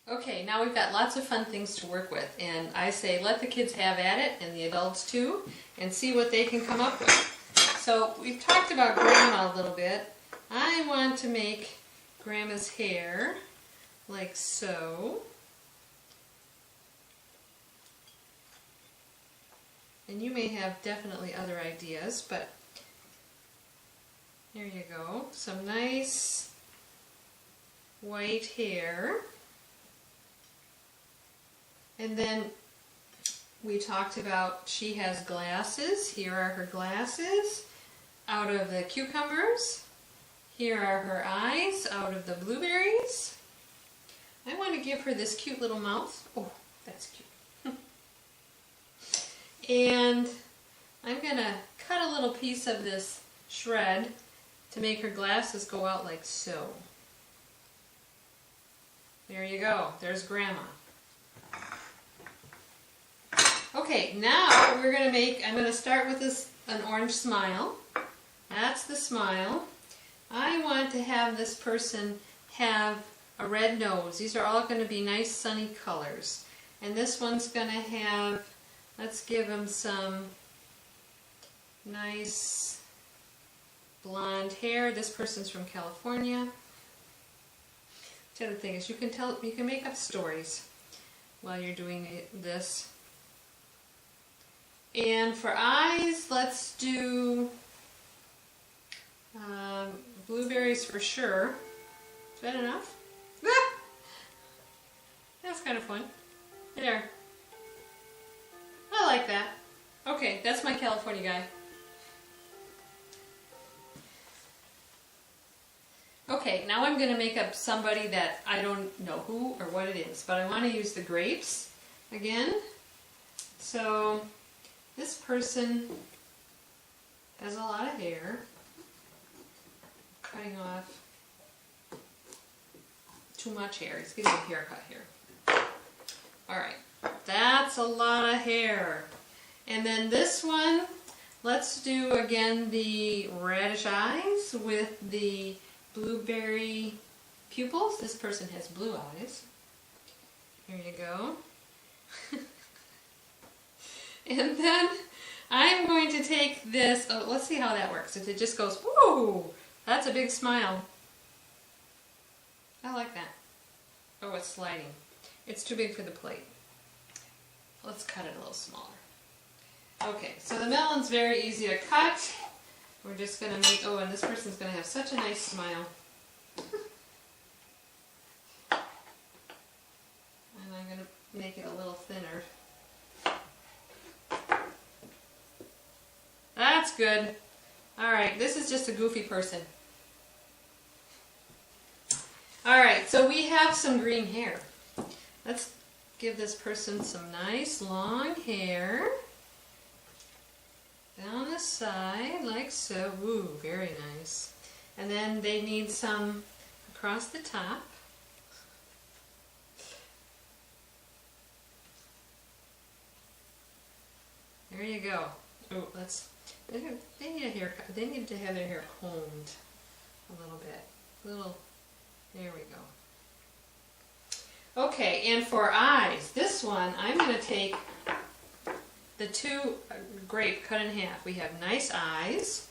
Okay, now we've got lots of fun things to work with, and I say let the kids have at it, and the adults too, and see what they can come up with. So we've talked about Grandma a little bit. I want to make Grandma's hair like so. And you may have definitely other ideas, but here you go. Some nice white hair. And then we talked about she has glasses. Here are her glasses out of the cucumbers. Here are her eyes out of the blueberries. I want to give her this cute little mouth. Oh, that's cute. And I'm going to cut a little piece of this shred to make her glasses go out like so. There you go. There's Grandma. Okay, now we're going to I'm going to start with an orange smile. That's the smile. I want to have this person have a red nose. These are all going to be nice sunny colors. And this one's going to have, let's give him some nice blonde hair. This person's from California. The other thing is you can make up stories while you're doing this. And for eyes, let's do blueberries for sure. Is that enough? Ah! That's kind of fun. There. I like that. Okay, that's my California guy. Okay, now I'm going to make up somebody that I don't know who or what it is, but I want to use the grapes again. So this person has a lot of hair. Cutting off too much hair. He's getting a haircut here. Alright, that's a lot of hair. And then this one, let's do again the reddish eyes with the blueberry pupils. This person has blue eyes. Here you go. And then I'm going to take this, let's see how that works. If it just goes, woo, that's a big smile. I like that. Oh, it's sliding. It's too big for the plate. Let's cut it a little smaller. Okay, so the melon's very easy to cut. We're just going to make, oh, and this person's going to have such a nice smile. And I'm going to make it a little thinner. That's good. Alright, this is just a goofy person. Alright, so we have some green hair. Let's give this person some nice long hair. Down the side, like so. Ooh, very nice. And then they need some across the top. There you go. Oh, they need a haircut. They need to have their hair combed a little bit. There we go. Okay, and for eyes, this one, I'm going to take the two grape cut in half. We have nice eyes.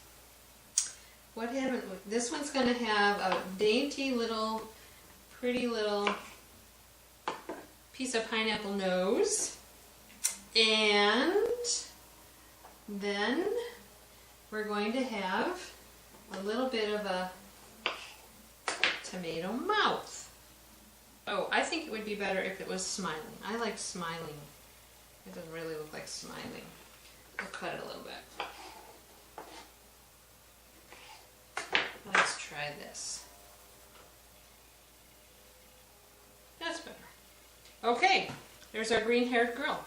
This one's going to have a dainty little, pretty little piece of pineapple nose. And then we're going to have a little bit of a tomato mouth. Oh, I think it would be better if it was smiling. I like smiling. It doesn't really look like smiling. I'll cut it a little bit. Let's try this. That's better. Okay, there's our green-haired girl.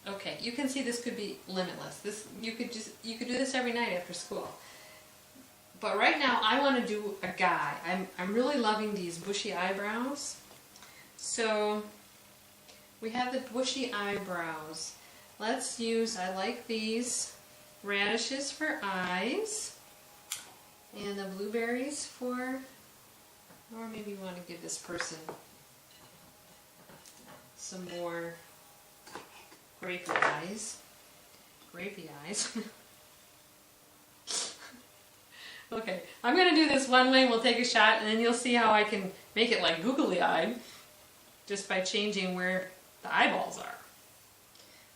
Okay, you can see this could be limitless. You could do this every night after school. But right now I want to do a guy. I'm really loving these bushy eyebrows. So we have the bushy eyebrows. Let's use, I like these radishes for eyes and the blueberries for Or maybe you want to give this person some more grapey eyes. Grapey eyes. Okay, I'm going to do this one way, we'll take a shot, and then you'll see how I can make it like googly-eyed just by changing where the eyeballs are.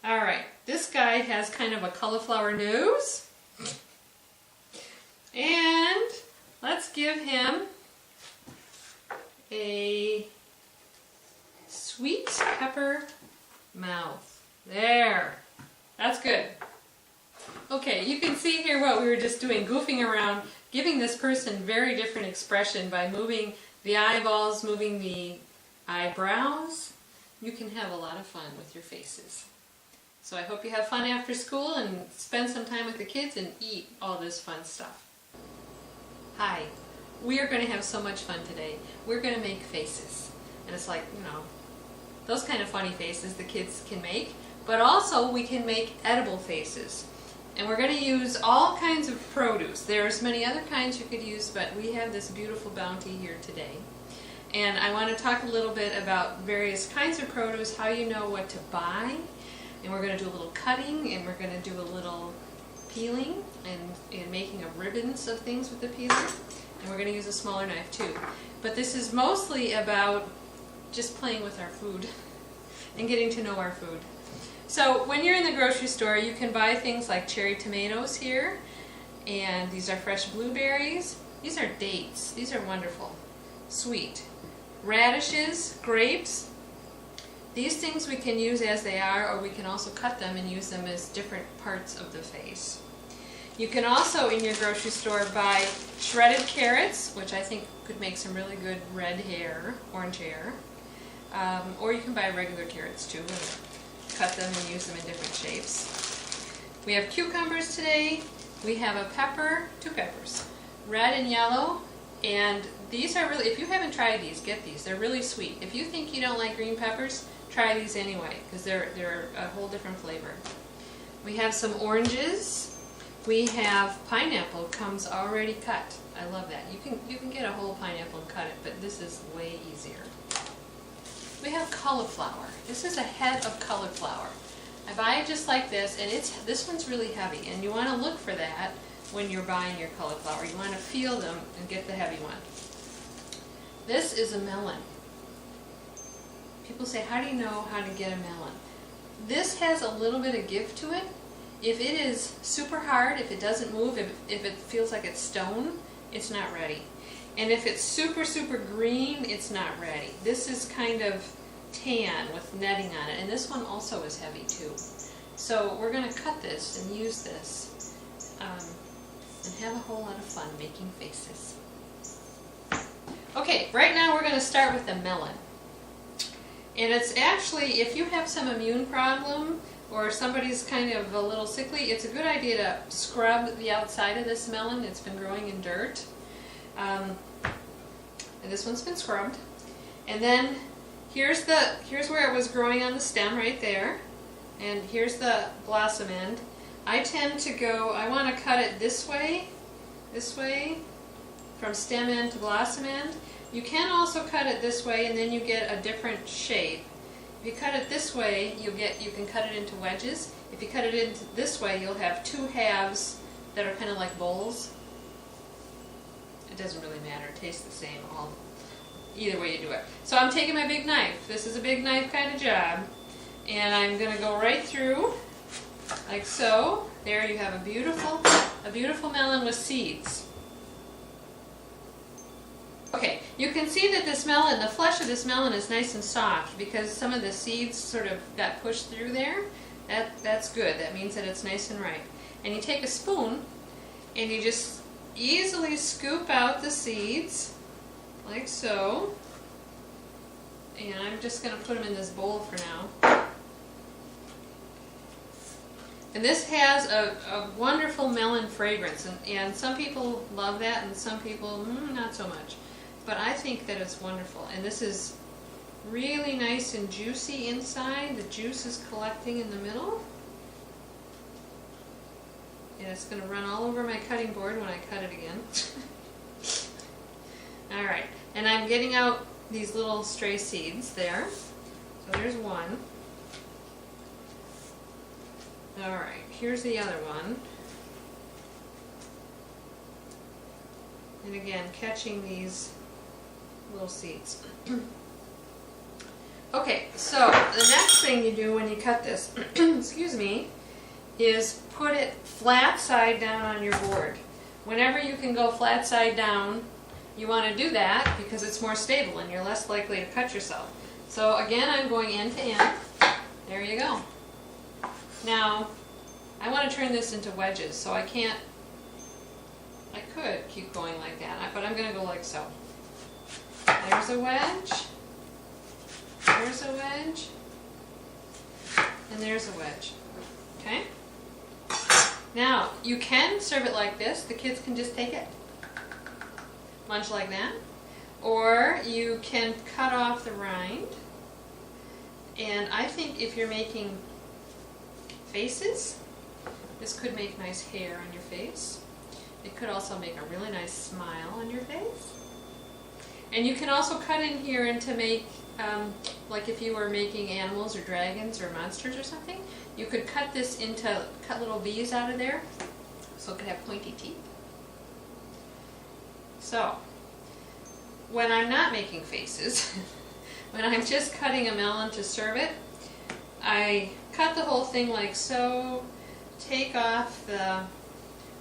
Alright, this guy has kind of a cauliflower nose. And let's give him a sweet pepper mouth. There. That's good. Okay, you can see here what we were just doing, goofing around, giving this person very different expression by moving the eyeballs, moving the eyebrows. You can have a lot of fun with your faces. So I hope you have fun after school and spend some time with the kids and eat all this fun stuff. Hi, we are going to have so much fun today. We're going to make faces. And it's like, you know, those kind of funny faces the kids can make, but also we can make edible faces. And we're going to use all kinds of produce. There's many other kinds you could use, but we have this beautiful bounty here today. And I want to talk a little bit about various kinds of produce, how you know what to buy. And we're going to do a little cutting, and we're going to do a little peeling, and making of ribbons of things with the peeler. And we're going to use a smaller knife too. But this is mostly about just playing with our food and getting to know our food. So when you're in the grocery store, you can buy things like cherry tomatoes here, and these are fresh blueberries. These are dates. These are wonderful. Sweet. Radishes, grapes. These things we can use as they are, or we can also cut them and use them as different parts of the face. You can also, in your grocery store, buy shredded carrots, which I think could make some really good red hair, orange hair. Or you can buy regular carrots too, and cut them and use them in different shapes. We have cucumbers today. We have a pepper, 2 peppers, red and yellow. And these are really, if you haven't tried these, get these. They're really sweet. If you think you don't like green peppers, try these anyway, because they're a whole different flavor. We have some oranges. We have pineapple, comes already cut. I love that. You can get a whole pineapple and cut it, but this is way easier. We have cauliflower. This is a head of cauliflower. I buy it just like this, and this one's really heavy, and you want to look for that when you're buying your cauliflower. You want to feel them and get the heavy one. This is a melon. People say, how do you know how to get a melon? This has a little bit of give to it. If it is super hard, if it doesn't move, if it feels like it's stone, it's not ready. And if it's super, super green, it's not ready. This is kind of tan with netting on it, and this one also is heavy too. So we're going to cut this and use this and have a whole lot of fun making faces. Okay, right now we're going to start with the melon. And it's actually, if you have some immune problem or somebody's kind of a little sickly, it's a good idea to scrub the outside of this melon. It's been growing in dirt. And this one's been scrubbed. And then here's where it was growing on the stem right there. And here's the blossom end. I want to cut it this way, from stem end to blossom end. You can also cut it this way, and then you get a different shape. If you cut it this way, you can cut it into wedges. If you cut it into this way, you'll have 2 halves that are kind of like bowls. It doesn't really matter, it tastes the same either way you do it. So I'm taking my big knife. This is a big knife kind of job. And I'm going to go right through, like so. There you have a beautiful melon with seeds. Okay, you can see that this melon, the flesh of this melon is nice and soft because some of the seeds sort of got pushed through there. That's good. That means that it's nice and ripe. And you take a spoon and you just easily scoop out the seeds, like so. And I'm just going to put them in this bowl for now. And this has a wonderful melon fragrance, and some people love that and some people not so much. But I think that it's wonderful. And this is really nice and juicy inside. The juice is collecting in the middle. And it's going to run all over my cutting board when I cut it again. Alright, And I'm getting out these little stray seeds there. So there's one. Alright, here's the other one. And again, catching these little seeds. Okay, so the next thing you do when you cut this, excuse me, is put it flat side down on your board. Whenever you can go flat side down, you want to do that because it's more stable and you're less likely to cut yourself. So again, I'm going end to end. There you go. Now, I want to turn this into wedges, so I could keep going like that, but I'm going to go like so. There's a wedge, there's a wedge, and there's a wedge. Okay? Now, you can serve it like this. The kids can just take it, munch like that. Or you can cut off the rind. And I think if you're making faces, this could make nice hair on your face. It could also make a really nice smile on your face. And you can also cut in here and to make, like if you were making animals or dragons or monsters or something, you could cut this into, cut little V's out of there, so it could have pointy teeth. So, when I'm not making faces, when I'm just cutting a melon to serve it, I cut the whole thing like so, take off the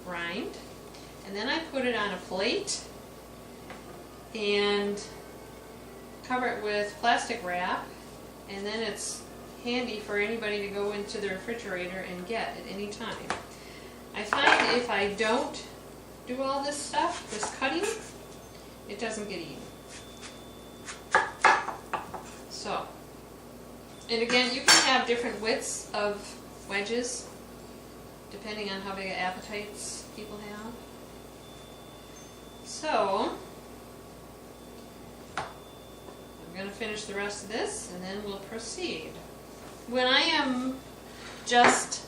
rind, and then I put it on a plate and cover it with plastic wrap, and then it's handy for anybody to go into the refrigerator and get at any time. I find if I don't do all this stuff, this cutting, it doesn't get eaten. So, and again, you can have different widths of wedges depending on how big of appetites people have. So, I'm going to finish the rest of this and then we'll proceed. When I am just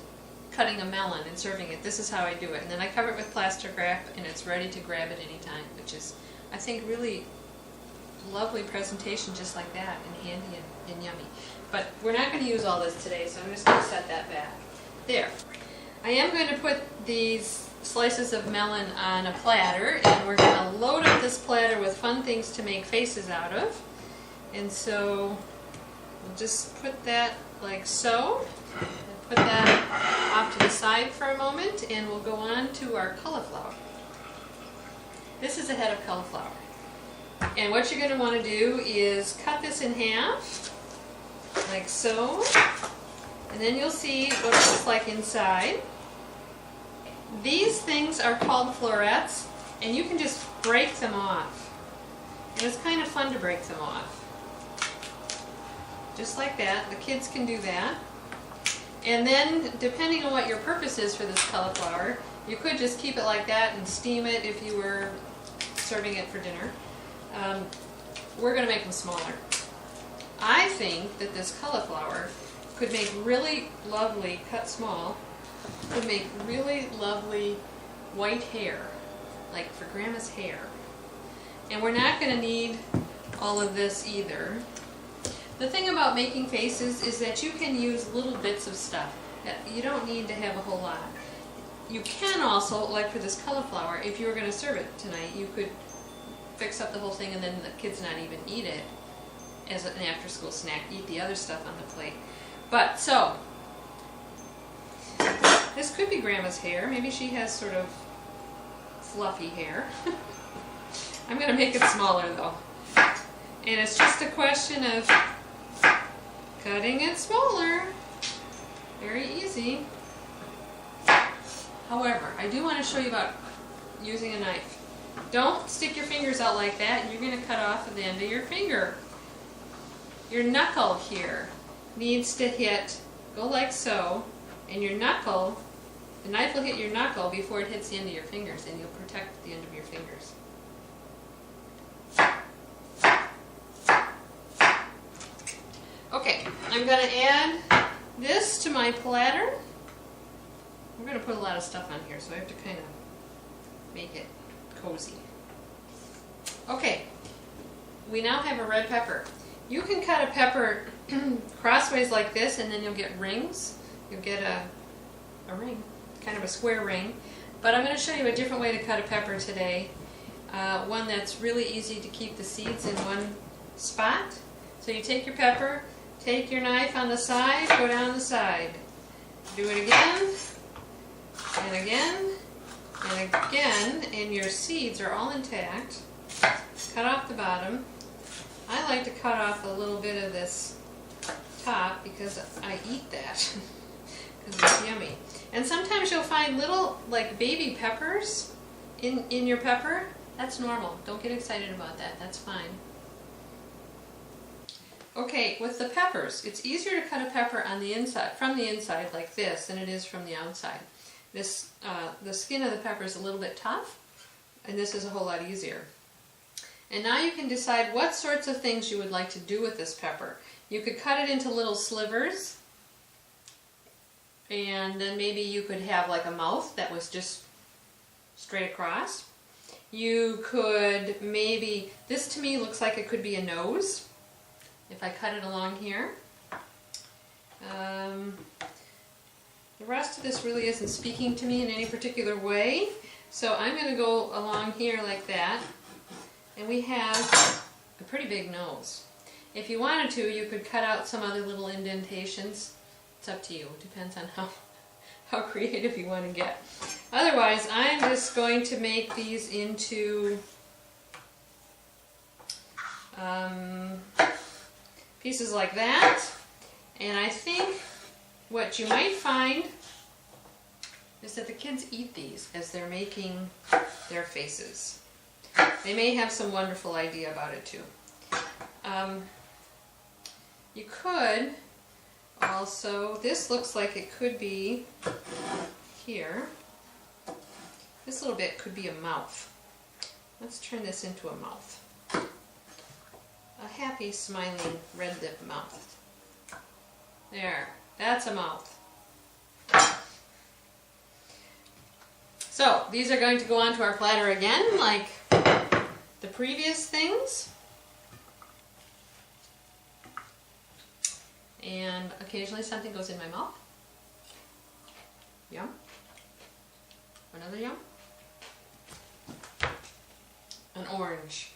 cutting a melon and serving it, this is how I do it. And then I cover it with plastic wrap and it's ready to grab at any time, which is, I think, really lovely presentation just like that, and handy and yummy. But we're not going to use all this today, so I'm just going to set that back. There. I am going to put these slices of melon on a platter, and we're going to load up this platter with fun things to make faces out of. And so we'll just put that like so, and put that off to the side for a moment, and we'll go on to our cauliflower. This is a head of cauliflower. And what you're going to want to do is cut this in half, like so, and then you'll see what it looks like inside. These things are called florets, and you can just break them off. And it's kind of fun to break them off. Just like that. The kids can do that. And then, depending on what your purpose is for this cauliflower, you could just keep it like that and steam it if you were serving it for dinner. We're going to make them smaller. I think that this cauliflower could make really lovely, cut small, could make really lovely white hair, like for Grandma's hair. And we're not going to need all of this either. The thing about making faces is that you can use little bits of stuff. You don't need to have a whole lot. You can also, like for this cauliflower, if you were going to serve it tonight, you could fix up the whole thing and then the kids not even eat it as an after-school snack, eat the other stuff on the plate. But, so, this could be Grandma's hair. Maybe she has sort of fluffy hair. I'm going to make it smaller though. And it's just a question of cutting it smaller. Very easy. However, I do want to show you about using a knife. Don't stick your fingers out like that. You're going to cut off the end of your finger. Your knuckle here needs to hit, go like so, and your knuckle, the knife will hit your knuckle before it hits the end of your fingers, and you'll protect the end of your fingers. Okay, I'm going to add this to my platter. We're going to put a lot of stuff on here, so I have to kind of make it cozy. Okay, we now have a red pepper. You can cut a pepper crossways like this, and then you'll get rings. You'll get a ring, kind of a square ring. But I'm going to show you a different way to cut a pepper today. One that's really easy to keep the seeds in one spot. So you take your pepper, take your knife on the side, go down the side. Do it again, and again, and again, and your seeds are all intact. Cut off the bottom. I like to cut off a little bit of this top because I eat that because it's yummy. And sometimes you'll find little like baby peppers in your pepper. That's normal. Don't get excited about that. That's fine. Okay, with the peppers, it's easier to cut a pepper on the inside, from the inside like this, than it is from the outside. This, the skin of the pepper is a little bit tough, and this is a whole lot easier. And now you can decide what sorts of things you would like to do with this pepper. You could cut it into little slivers, and then maybe you could have like a mouth that was just straight across. You could maybe, this to me looks like it could be a nose, if I cut it along here. The rest of this really isn't speaking to me in any particular way, so I'm going to go along here like that. And we have a pretty big nose. If you wanted to, you could cut out some other little indentations. It's up to you. It depends on how creative you want to get. Otherwise, I'm just going to make these into pieces like that. And I think what you might find is that the kids eat these as they're making their faces. They may have some wonderful idea about it too. You could also, this looks like it could be here. This little bit could be a mouth. Let's turn this into a mouth. A happy, smiling, red lip mouth. There, that's a mouth. So, these are going to go onto our platter again, like the previous things. And occasionally something goes in my mouth. Yum. Another yum. An orange.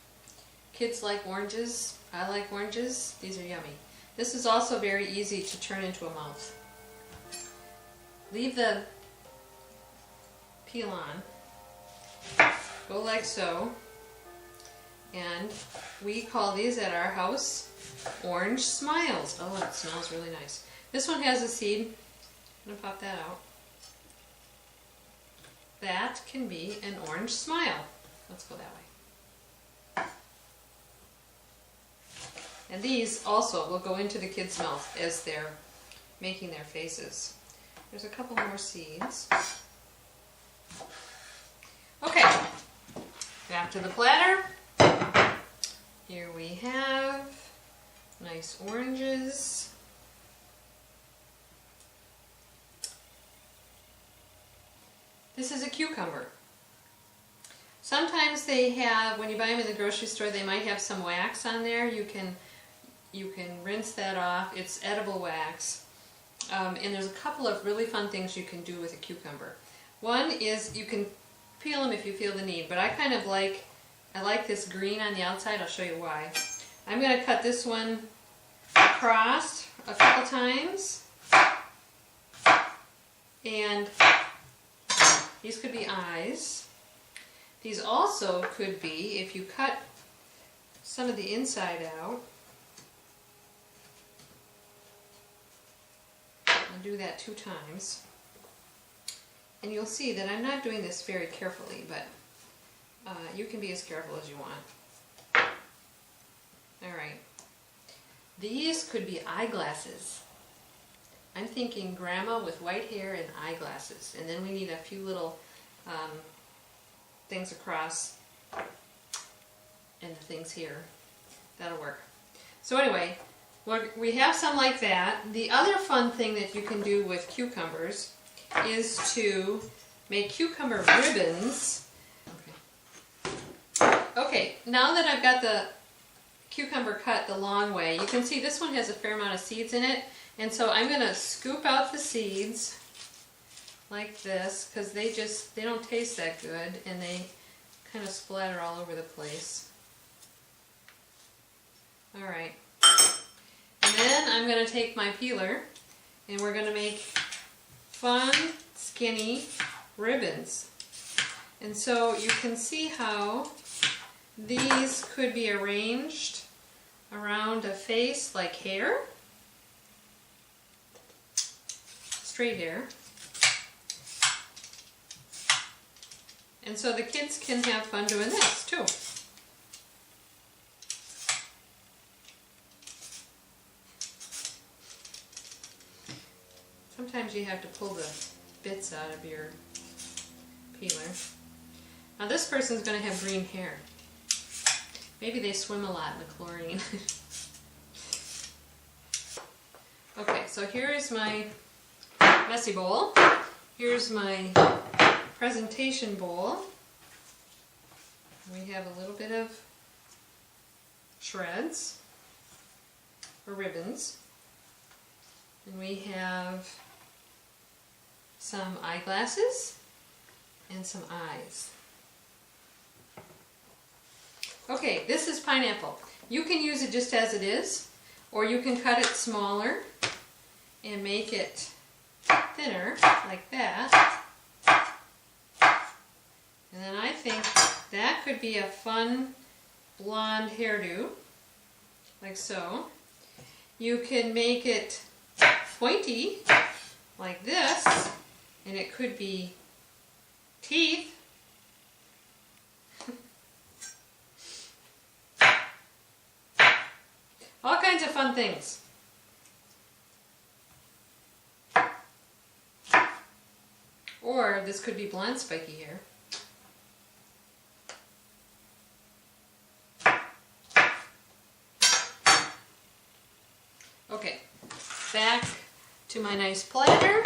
Kids like oranges. I like oranges. These are yummy. This is also very easy to turn into a mouth. Leave the peel on. Go like so. And we call these at our house orange smiles. Oh, it smells really nice. This one has a seed. I'm going to pop that out. That can be an orange smile. Let's go that way. And these also will go into the kid's mouth as they're making their faces. There's a couple more seeds. Okay, back to the platter. Here we have nice oranges. This is a cucumber. Sometimes they have, when you buy them in the grocery store, they might have some wax on there. You can rinse that off. It's edible wax. And there's a couple of really fun things you can do with a cucumber. One is you can peel them if you feel the need, but I like this green on the outside. I'll show you why. I'm going to cut this one across a couple times, and these could be eyes. These also could be, if you cut some of the inside out, I'll do that 2 times, and you'll see that I'm not doing this very carefully, but you can be as careful as you want. Alright. These could be eyeglasses. I'm thinking grandma with white hair and eyeglasses. And then we need a few little things across and the things here. That'll work. So anyway, we have some like that. The other fun thing that you can do with cucumbers is to make cucumber ribbons. Okay, now that I've got the cucumber cut the long way. You can see this one has a fair amount of seeds in it, and so I'm going to scoop out the seeds like this because they don't taste that good and they kind of splatter all over the place. Alright, and then I'm going to take my peeler and we're going to make fun, skinny ribbons. And so you can see how these could be arranged around a face like hair, straight hair. And so the kids can have fun doing this too. Sometimes you have to pull the bits out of your peeler. Now this person's going to have green hair. Maybe they swim a lot in the chlorine. Okay, so here is my messy bowl. Here's my presentation bowl. We have a little bit of shreds or ribbons. And we have some eyeglasses and some eyes. Okay, this is pineapple. You can use it just as it is, or you can cut it smaller and make it thinner, like that. And then I think that could be a fun blonde hairdo, like so. You can make it pointy, like this, and it could be teeth. All kinds of fun things. Or this could be blonde spiky hair. Okay, back to my nice platter.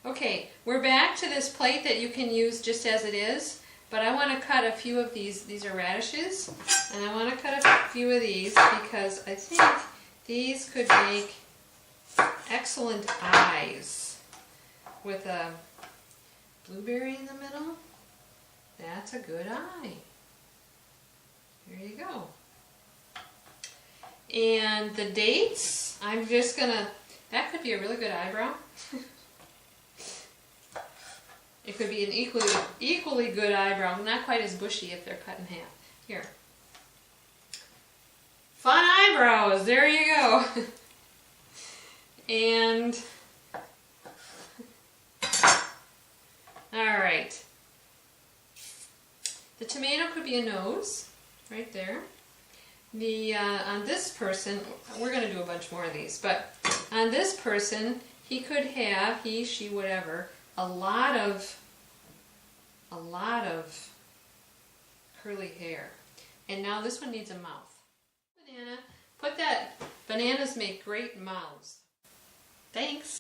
Okay, we're back to this plate that you can use just as it is, but I want to cut a few of these are radishes, and I want to cut a few of these because I think these could make excellent eyes with a blueberry in the middle. That's a good eye. There you go. And the dates, I'm just gonna, that could be a really good eyebrow. It could be an equally good eyebrow, not quite as bushy if they're cut in half. Here. Fun eyebrows, there you go. And, alright. The tomato could be a nose, right there. On this person, we're going to do a bunch more of these, but on this person, he could have, he, she, whatever, a lot of curly hair. And now this one needs a mouth. Banana, bananas make great mouths. Thanks.